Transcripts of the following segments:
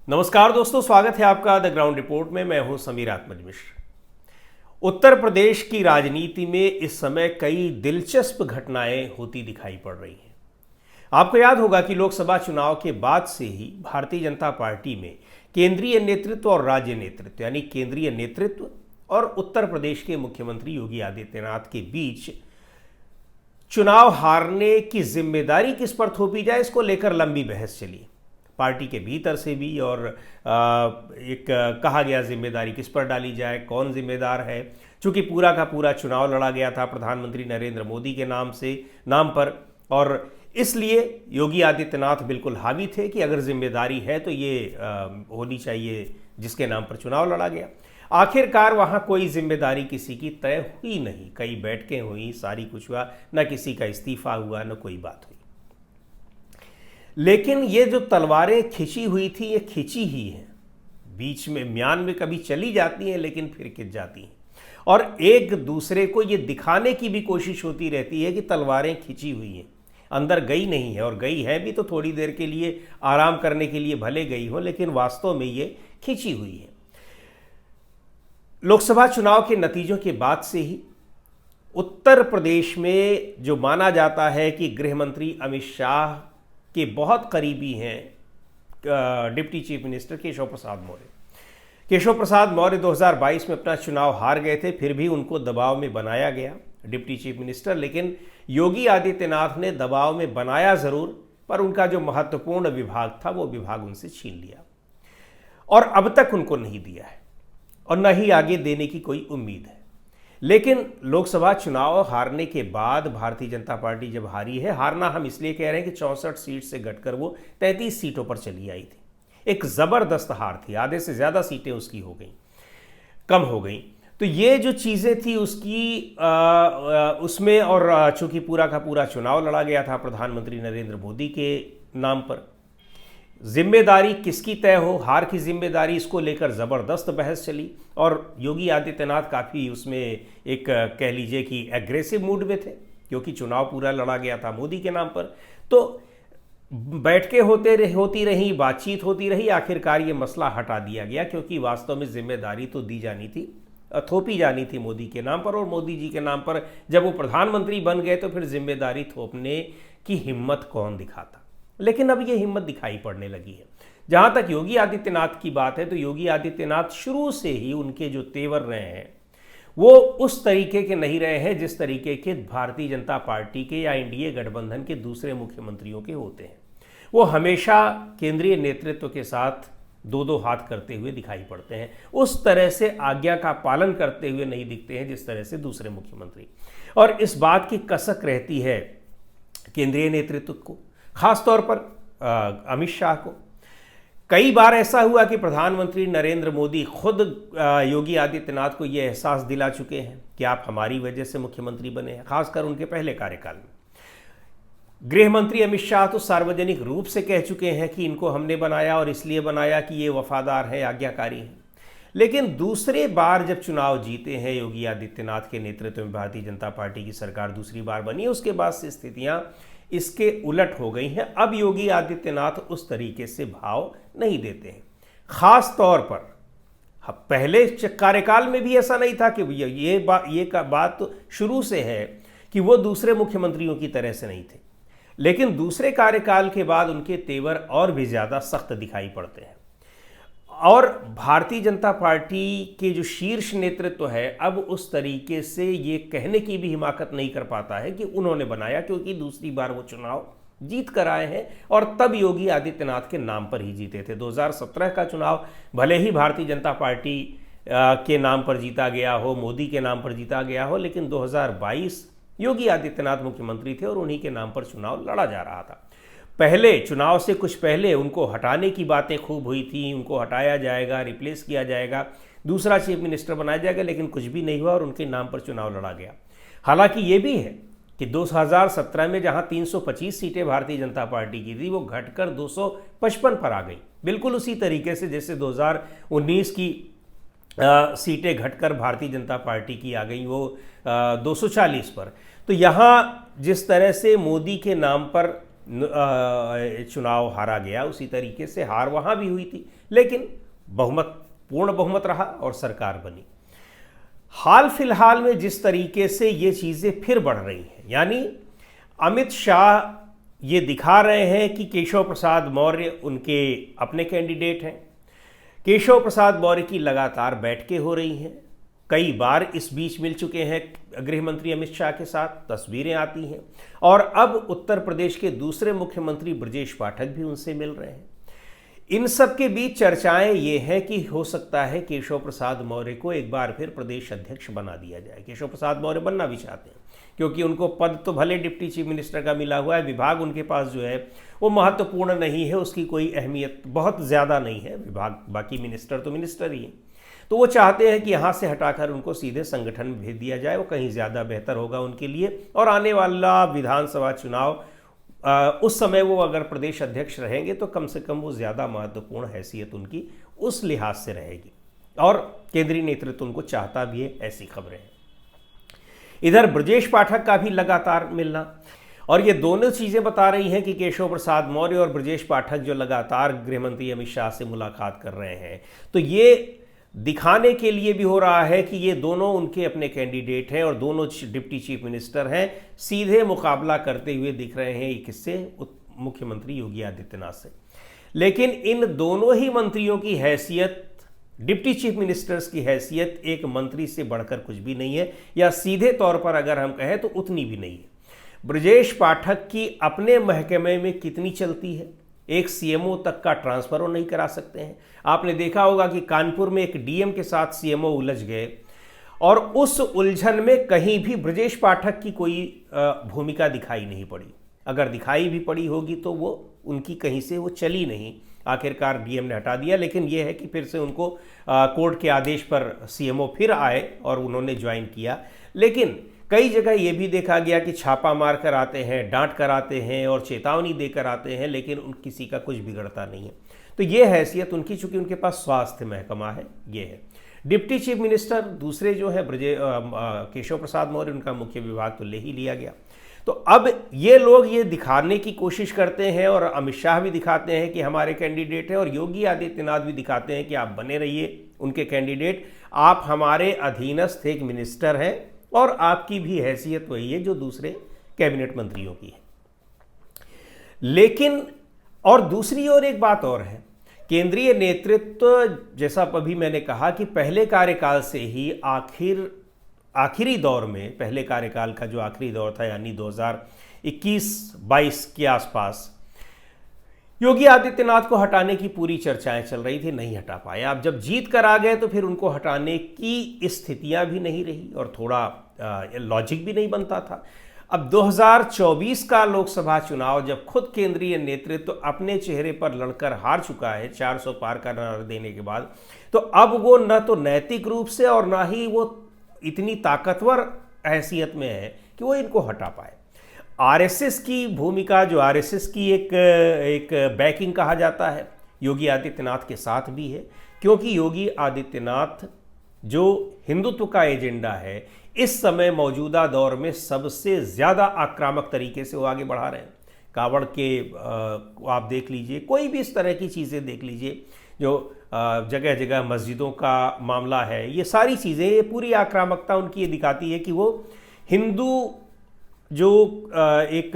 नमस्कार दोस्तों, स्वागत है आपका द ग्राउंड रिपोर्ट में। मैं हूं समीर आत्मज मिश्र। उत्तर प्रदेश की राजनीति में इस समय कई दिलचस्प घटनाएं होती दिखाई पड़ रही हैं। आपको याद होगा कि लोकसभा चुनाव के बाद से ही भारतीय जनता पार्टी में केंद्रीय नेतृत्व और राज्य नेतृत्व यानी केंद्रीय नेतृत्व और उत्तर प्रदेश के मुख्यमंत्री योगी आदित्यनाथ के बीच चुनाव हारने की जिम्मेदारी किस पर थोपी जाए, इसको लेकर लंबी बहस चली। पार्टी के भीतर से भी और एक कहा गया जिम्मेदारी किस पर डाली जाए, कौन जिम्मेदार है। चूंकि पूरा का पूरा चुनाव लड़ा गया था प्रधानमंत्री नरेंद्र मोदी के नाम पर, और इसलिए योगी आदित्यनाथ बिल्कुल हावी थे कि अगर जिम्मेदारी है तो ये होनी चाहिए जिसके नाम पर चुनाव लड़ा गया। आखिरकार वहाँ कोई जिम्मेदारी किसी की तय हुई नहीं। कई बैठकें हुई, सारी कुछ हुआ, न किसी का इस्तीफा हुआ, न कोई बात हुई। लेकिन ये जो तलवारें खिंची हुई थी, ये खिंची ही हैं। बीच में म्यान में कभी चली जाती हैं लेकिन फिर खिंच जाती हैं, और एक दूसरे को ये दिखाने की भी कोशिश होती रहती है कि तलवारें खिंची हुई हैं, अंदर गई नहीं है। और गई है भी तो थोड़ी देर के लिए, आराम करने के लिए भले गई हो, लेकिन वास्तव में ये खिंची हुई है। लोकसभा चुनाव के नतीजों के बाद से ही उत्तर प्रदेश में जो माना जाता है कि गृह मंत्री अमित शाह के बहुत करीबी हैं deputy chief minister Keshav Prasad Maurya. Keshav Prasad Maurya 2022 में अपना चुनाव हार गए थे, फिर भी उनको दबाव में बनाया गया डिप्टी चीफ मिनिस्टर। लेकिन योगी आदित्यनाथ ने दबाव में बनाया ज़रूर, पर उनका जो महत्वपूर्ण विभाग था वो विभाग उनसे छीन लिया, और अब तक उनको नहीं दिया है और न ही आगे देने की कोई उम्मीद है। लेकिन लोकसभा चुनाव हारने के बाद भारतीय जनता पार्टी जब हारी है, हारना हम इसलिए कह रहे हैं कि 64 सीट से घटकर वो 33 सीटों पर चली आई थी। एक ज़बरदस्त हार थी, आधे से ज़्यादा सीटें उसकी हो गई, कम हो गई। तो ये जो चीज़ें थी उसकी उसमें, और चूंकि पूरा का पूरा चुनाव लड़ा गया था प्रधानमंत्री नरेंद्र मोदी के नाम पर, जिम्मेदारी किसकी तय हो, हार की जिम्मेदारी, इसको लेकर ज़बरदस्त बहस चली। और योगी आदित्यनाथ काफ़ी उसमें एक कह लीजिए कि एग्रेसिव मूड में थे, क्योंकि चुनाव पूरा लड़ा गया था मोदी के नाम पर। तो बैठकें होती रही, बातचीत होती रही, आखिरकार ये मसला हटा दिया गया, क्योंकि वास्तव में जिम्मेदारी तो दी जानी थी, थोपी जानी थी मोदी के नाम पर। और मोदी जी के नाम पर जब वो प्रधानमंत्री बन गए तो फिर जिम्मेदारी थोपने की हिम्मत कौन दिखाता। लेकिन अब ये हिम्मत दिखाई पड़ने लगी है। जहाँ तक योगी आदित्यनाथ की बात है, तो योगी आदित्यनाथ शुरू से ही उनके जो तेवर रहे हैं वो उस तरीके के नहीं रहे हैं जिस तरीके के भारतीय जनता पार्टी के या एनडीए गठबंधन के दूसरे मुख्यमंत्रियों के होते हैं। वो हमेशा केंद्रीय नेतृत्व के साथ दो दो हाथ करते हुए दिखाई पड़ते हैं, उस तरह से आज्ञा का पालन करते हुए नहीं दिखते हैं जिस तरह से दूसरे मुख्यमंत्री। और इस बात की कसक रहती है केंद्रीय नेतृत्व को, खासतौर पर अमित शाह को। कई बार ऐसा हुआ कि प्रधानमंत्री नरेंद्र मोदी खुद योगी आदित्यनाथ को यह एहसास दिला चुके हैं कि आप हमारी वजह से मुख्यमंत्री बने हैं, खासकर उनके पहले कार्यकाल में। गृह मंत्री अमित शाह तो सार्वजनिक रूप से कह चुके हैं कि इनको हमने बनाया और इसलिए बनाया कि ये वफादार हैं, आज्ञाकारी हैं। लेकिन दूसरे बार जब चुनाव जीते हैं योगी आदित्यनाथ के नेतृत्व में भारतीय जनता पार्टी की सरकार दूसरी बार बनी है, उसके बाद से स्थितियां इसके उलट हो गई हैं। अब योगी आदित्यनाथ उस तरीके से भाव नहीं देते हैं। खास तौर पर पहले कार्यकाल में भी ऐसा नहीं था कि ये बात तो शुरू से है कि वो दूसरे मुख्यमंत्रियों की तरह से नहीं थे, लेकिन दूसरे कार्यकाल के बाद उनके तेवर और भी ज़्यादा सख्त दिखाई पड़ते हैं। और भारतीय जनता पार्टी के जो शीर्ष नेतृत्व है अब उस तरीके से ये कहने की भी हिमाकत नहीं कर पाता है कि उन्होंने बनाया, क्योंकि दूसरी बार वो चुनाव जीत कर आए हैं और तब योगी आदित्यनाथ के नाम पर ही जीते थे। 2017 का चुनाव भले ही भारतीय जनता पार्टी के नाम पर जीता गया हो, मोदी के नाम पर जीता गया हो, लेकिन 2022 योगी आदित्यनाथ मुख्यमंत्री थे और उन्हीं के नाम पर चुनाव लड़ा जा रहा था। पहले चुनाव से कुछ पहले उनको हटाने की बातें खूब हुई थी, उनको हटाया जाएगा, रिप्लेस किया जाएगा, दूसरा चीफ मिनिस्टर बनाया जाएगा, लेकिन कुछ भी नहीं हुआ और उनके नाम पर चुनाव लड़ा गया। हालांकि ये भी है कि 2017 में जहां 325 सीटें भारतीय जनता पार्टी की थी, वो घटकर 255 पर आ गई, बिल्कुल उसी तरीके से जैसे 2019 की सीटें घटकर भारतीय जनता पार्टी की आ गई वो 240 पर। तो यहाँ जिस तरह से मोदी के नाम पर चुनाव हारा गया, उसी तरीके से हार वहाँ भी हुई थी, लेकिन पूर्ण बहुमत रहा और सरकार बनी। हाल फिलहाल में जिस तरीके से ये चीज़ें फिर बढ़ रही हैं, यानी अमित शाह ये दिखा रहे हैं कि केशव प्रसाद मौर्य उनके अपने कैंडिडेट हैं। केशव प्रसाद मौर्य की लगातार बैठकें हो रही हैं, कई बार इस बीच मिल चुके हैं गृह मंत्री अमित शाह के साथ, तस्वीरें आती हैं, और अब उत्तर प्रदेश के दूसरे मुख्यमंत्री ब्रजेश पाठक भी उनसे मिल रहे हैं। इन सब के बीच चर्चाएं ये हैं कि हो सकता है केशव प्रसाद मौर्य को एक बार फिर प्रदेश अध्यक्ष बना दिया जाए। केशव प्रसाद मौर्य बनना भी चाहते हैं, क्योंकि उनको पद तो भले डिप्टी चीफ मिनिस्टर का मिला हुआ है, विभाग उनके पास जो है वो महत्वपूर्ण नहीं है, उसकी कोई अहमियत बहुत ज़्यादा नहीं है, विभाग बाकी मिनिस्टर तो मिनिस्टर ही हैं। तो वो चाहते हैं कि यहाँ से हटाकर उनको सीधे संगठन में भेज दिया जाए, वो कहीं ज़्यादा बेहतर होगा उनके लिए। और आने वाला विधानसभा चुनाव उस समय वो अगर प्रदेश अध्यक्ष रहेंगे तो कम से कम वो ज़्यादा महत्वपूर्ण हैसियत उनकी उस लिहाज से रहेगी, और केंद्रीय नेतृत्व उनको चाहता भी है, ऐसी खबरें हैं। इधर ब्रजेश पाठक का भी लगातार मिलना, और ये दोनों चीज़ें बता रही हैं कि केशव प्रसाद मौर्य और ब्रजेश पाठक जो लगातार गृहमंत्री अमित शाह से मुलाकात कर रहे हैं, तो ये दिखाने के लिए भी हो रहा है कि ये दोनों उनके अपने कैंडिडेट हैं और दोनों डिप्टी चीफ मिनिस्टर हैं, सीधे मुकाबला करते हुए दिख रहे हैं किससे, मुख्यमंत्री योगी आदित्यनाथ से। लेकिन इन दोनों ही मंत्रियों की हैसियत, डिप्टी चीफ मिनिस्टर्स की हैसियत एक मंत्री से बढ़कर कुछ भी नहीं है, या सीधे तौर पर अगर हम कहें तो उतनी भी नहीं है। ब्रजेश पाठक की अपने महकमे में कितनी चलती है, एक सीएमओ तक का ट्रांसफर वो नहीं करा सकते हैं। आपने देखा होगा कि कानपुर में एक डीएम के साथ सीएमओ उलझ गए, और उस उलझन में कहीं भी ब्रजेश पाठक की कोई भूमिका दिखाई नहीं पड़ी। अगर दिखाई भी पड़ी होगी तो वो उनकी कहीं से वो चली नहीं, आखिरकार डीएम ने हटा दिया। लेकिन ये है कि फिर से उनको कोर्ट के आदेश पर सीएमओ फिर आए और उन्होंने ज्वाइन किया। लेकिन कई जगह ये भी देखा गया कि छापा मार कर आते हैं, डांट कर आते हैं और चेतावनी देकर आते हैं, लेकिन उन किसी का कुछ बिगड़ता नहीं है। तो ये हैसियत उनकी, चूंकि उनके पास स्वास्थ्य महकमा है, ये है। डिप्टी चीफ मिनिस्टर दूसरे जो है केशव प्रसाद मौर्य, उनका मुख्य विभाग तो ले ही लिया गया। तो अब ये लोग ये दिखाने की कोशिश करते हैं, और अमित शाह भी दिखाते हैं कि हमारे कैंडिडेट हैं, और योगी आदित्यनाथ भी दिखाते हैं कि आप बने रहिए उनके कैंडिडेट, आप हमारे अधीनस्थ एक मिनिस्टर हैं और आपकी भी हैसियत वही है जो दूसरे कैबिनेट मंत्रियों की है। लेकिन और दूसरी ओर एक बात और है, केंद्रीय नेतृत्व, जैसा अभी मैंने कहा कि पहले कार्यकाल से ही आखिरी दौर में, पहले कार्यकाल का जो आखिरी दौर था यानी 2021-22 के आसपास, योगी आदित्यनाथ को हटाने की पूरी चर्चाएं चल रही थी, नहीं हटा पाए। अब जब जीत कर आ गए तो फिर उनको हटाने की स्थितियां भी नहीं रही और थोड़ा लॉजिक भी नहीं बनता था। अब 2024 का लोकसभा चुनाव जब खुद केंद्रीय नेतृत्व अपने चेहरे पर लड़कर हार चुका है 400 पार का नारा देने के बाद, तो अब वो न तो नैतिक रूप से और ना ही वो इतनी ताकतवर हैसियत में है कि वो इनको हटा पाए। आरएसएस की भूमिका, जो आरएसएस की एक बैकिंग कहा जाता है, योगी आदित्यनाथ के साथ भी है, क्योंकि योगी आदित्यनाथ जो हिंदुत्व का एजेंडा है, इस समय मौजूदा दौर में सबसे ज़्यादा आक्रामक तरीके से वो आगे बढ़ा रहे हैं। कावड़ के आप देख लीजिए, कोई भी इस तरह की चीज़ें देख लीजिए, जो जगह जगह मस्जिदों का मामला है, ये सारी चीज़ें, ये पूरी आक्रामकता उनकी ये दिखाती है कि वो हिंदू, जो एक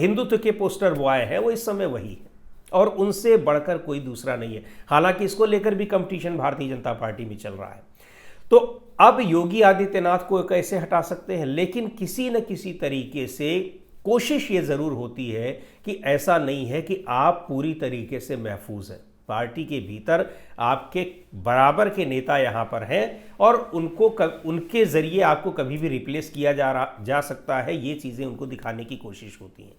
हिंदुत्व के पोस्टर बॉय है, वो इस समय वही है और उनसे बढ़कर कोई दूसरा नहीं है। हालांकि इसको लेकर भी कंपटीशन भारतीय जनता पार्टी में चल रहा है। तो अब योगी आदित्यनाथ को कैसे हटा सकते हैं, लेकिन किसी न किसी तरीके से कोशिश ये ज़रूर होती है कि ऐसा नहीं है कि आप पूरी तरीके से महफूज हैं। पार्टी के भीतर आपके बराबर के नेता यहाँ पर हैं और उनके ज़रिए आपको कभी भी रिप्लेस किया जा सकता है, ये चीज़ें उनको दिखाने की कोशिश होती हैं।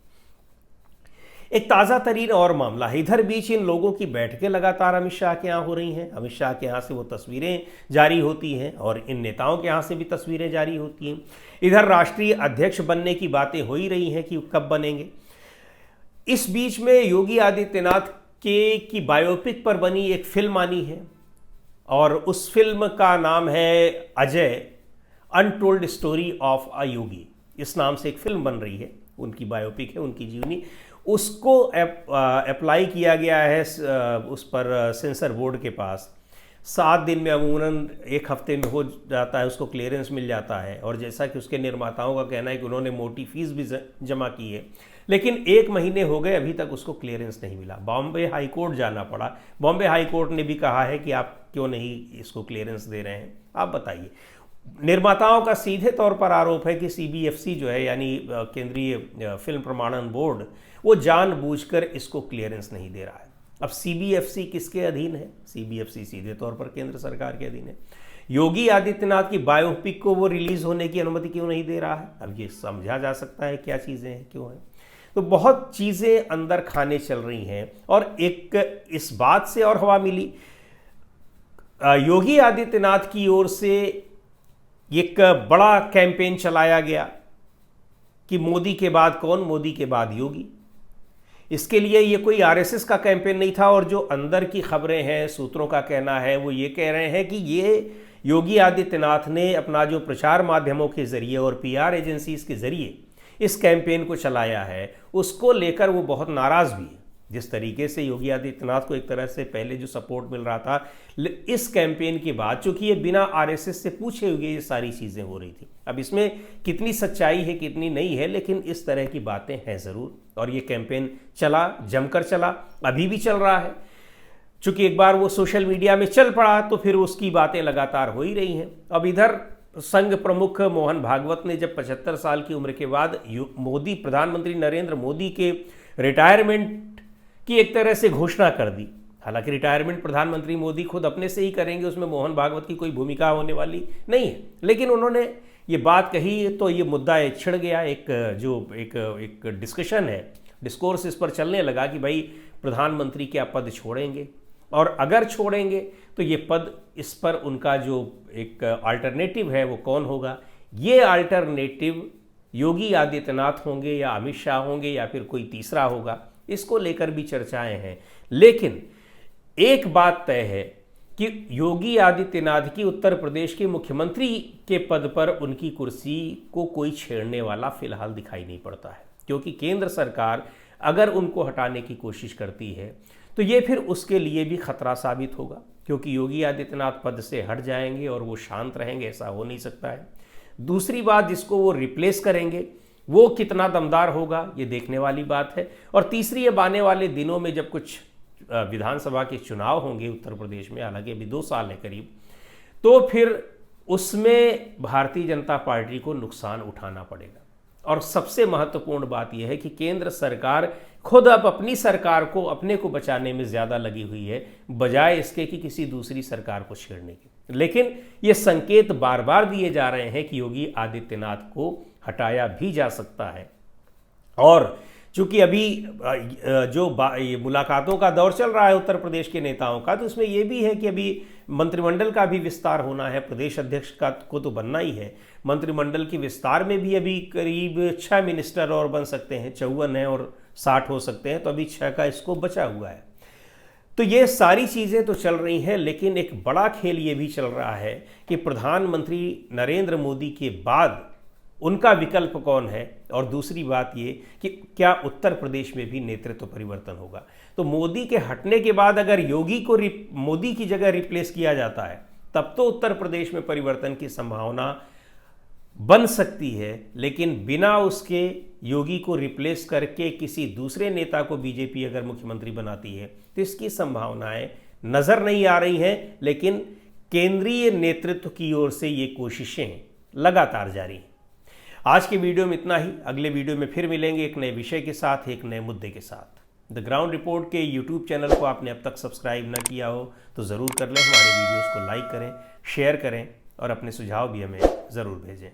एक ताज़ा तरीन और मामला है, इधर बीच इन लोगों की बैठकें लगातार अमित शाह के यहाँ हो रही हैं। अमित शाह के यहाँ से वो तस्वीरें जारी होती हैं और इन नेताओं के यहाँ से भी तस्वीरें जारी होती हैं। इधर राष्ट्रीय अध्यक्ष बनने की बातें हो ही रही हैं कि कब बनेंगे। इस बीच में योगी आदित्यनाथ की बायोपिक पर बनी एक फिल्म आनी है और उस फिल्म का नाम है Ajay, untold story of a Yogi. इस नाम से एक फिल्म बन रही है, उनकी बायोपिक है, उनकी जीवनी। उसको अप्लाई किया गया है उस पर सेंसर बोर्ड के पास। 7 दिन में अमूमन 1 हफ्ते में हो जाता है, उसको क्लियरेंस मिल जाता है। और जैसा कि उसके निर्माताओं का कहना है कि उन्होंने मोटी फीस भी जमा की है, लेकिन 1 महीने हो गए अभी तक उसको क्लियरेंस नहीं मिला। बॉम्बे हाई कोर्ट जाना पड़ा। बॉम्बे हाई कोर्ट ने भी कहा है कि आप क्यों नहीं इसको क्लियरेंस दे रहे हैं, आप बताइए। निर्माताओं का सीधे तौर पर आरोप है कि CBFC जो है, यानी केंद्रीय फिल्म प्रमाणन बोर्ड, वो जानबूझकर इसको क्लियरेंस नहीं दे रहा है। अब CBFC किसके अधीन है? CBFC सीधे तौर पर केंद्र सरकार के अधीन है। योगी आदित्यनाथ की बायोपिक को वो रिलीज होने की अनुमति क्यों नहीं दे रहा है? अब ये समझा जा सकता है क्या चीज़ें हैं, क्यों है। तो बहुत चीज़ें अंदर खाने चल रही हैं। और एक इस बात से और हवा मिली, योगी आदित्यनाथ की ओर से एक बड़ा कैंपेन चलाया गया कि मोदी के बाद कौन, मोदी के बाद योगी। इसके लिए ये कोई RSS का कैंपेन नहीं था। और जो अंदर की खबरें हैं, सूत्रों का कहना है, वो ये कह रहे हैं कि ये योगी आदित्यनाथ ने अपना जो प्रचार माध्यमों के जरिए और PR एजेंसीज के जरिए इस कैंपेन को चलाया है, उसको लेकर वो बहुत नाराज़ भी है। जिस तरीके से योगी आदित्यनाथ को एक तरह से पहले जो सपोर्ट मिल रहा था, इस कैंपेन के बाद चूंकि ये बिना RSS से पूछे हुए ये सारी चीज़ें हो रही थी। अब इसमें कितनी सच्चाई है कितनी नहीं है, लेकिन इस तरह की बातें हैं ज़रूर। और ये कैंपेन चला, जमकर चला, अभी भी चल रहा है। चूंकि एक बार वो सोशल मीडिया में चल पड़ा तो फिर उसकी बातें लगातार हो ही रही हैं। अब इधर संघ प्रमुख मोहन भागवत ने जब 75 साल की उम्र के बाद मोदी, प्रधानमंत्री नरेंद्र मोदी के रिटायरमेंट की एक तरह से घोषणा कर दी। हालांकि रिटायरमेंट प्रधानमंत्री मोदी खुद अपने से ही करेंगे, उसमें मोहन भागवत की कोई भूमिका होने वाली नहीं है, लेकिन उन्होंने ये बात कही तो ये मुद्दा एक छिड़ गया। एक डिस्कशन है, डिस्कोर्स इस पर चलने लगा कि भाई प्रधानमंत्री क्या पद छोड़ेंगे, और अगर छोड़ेंगे तो ये पद, इस पर उनका जो एक अल्टरनेटिव है वो कौन होगा। ये अल्टरनेटिव योगी आदित्यनाथ होंगे या अमित शाह होंगे या फिर कोई तीसरा होगा, इसको लेकर भी चर्चाएं हैं। लेकिन एक बात तय है कि योगी आदित्यनाथ की उत्तर प्रदेश के मुख्यमंत्री के पद पर उनकी कुर्सी को कोई छेड़ने वाला फिलहाल दिखाई नहीं पड़ता है, क्योंकि केंद्र सरकार अगर उनको हटाने की कोशिश करती है तो ये फिर उसके लिए भी खतरा साबित होगा, क्योंकि योगी आदित्यनाथ पद से हट जाएंगे और वो शांत रहेंगे, ऐसा हो नहीं सकता है। दूसरी बात, जिसको वो रिप्लेस करेंगे वो कितना दमदार होगा, ये देखने वाली बात है। और तीसरी, अब आने वाले दिनों में जब कुछ विधानसभा के चुनाव होंगे उत्तर प्रदेश में, हालांकि अभी 2 साल है करीब, तो फिर उसमें भारतीय जनता पार्टी को नुकसान उठाना पड़ेगा। और सबसे महत्वपूर्ण बात यह है कि केंद्र सरकार खुद अब अपनी सरकार को, अपने को बचाने में ज़्यादा लगी हुई है, बजाय इसके कि किसी दूसरी सरकार को छेड़ने की। लेकिन ये संकेत बार बार दिए जा रहे हैं कि योगी आदित्यनाथ को हटाया भी जा सकता है। और चूंकि अभी जो ये मुलाकातों का दौर चल रहा है उत्तर प्रदेश के नेताओं का, तो उसमें ये भी है कि अभी मंत्रिमंडल का भी विस्तार होना है, प्रदेश अध्यक्ष का को तो बनना ही है। मंत्रिमंडल के विस्तार में भी अभी करीब 6 मिनिस्टर और बन सकते हैं, 54 हैं और 60 हो सकते हैं, तो अभी 6 का इसको बचा हुआ है। तो ये सारी चीज़ें तो चल रही हैं, लेकिन एक बड़ा खेल ये भी चल रहा है कि प्रधानमंत्री नरेंद्र मोदी के बाद उनका विकल्प कौन है। और दूसरी बात ये कि क्या उत्तर प्रदेश में भी नेतृत्व परिवर्तन होगा। तो मोदी के हटने के बाद अगर योगी को मोदी की जगह रिप्लेस किया जाता है, तब तो उत्तर प्रदेश में परिवर्तन की संभावना बन सकती है। लेकिन बिना उसके योगी को रिप्लेस करके किसी दूसरे नेता को बीजेपी अगर मुख्यमंत्री बनाती है तो इसकी संभावनाएं नज़र नहीं आ रही हैं। लेकिन केंद्रीय नेतृत्व की ओर से ये कोशिशें लगातार जारी हैं। आज के वीडियो में इतना ही। अगले वीडियो में फिर मिलेंगे एक नए विषय के साथ, एक नए मुद्दे के साथ। द ग्राउंड रिपोर्ट के यूट्यूब चैनल को आपने अब तक सब्सक्राइब न किया हो तो ज़रूर कर लें। हमारे वीडियोस को लाइक करें, शेयर करें और अपने सुझाव भी हमें ज़रूर भेजें।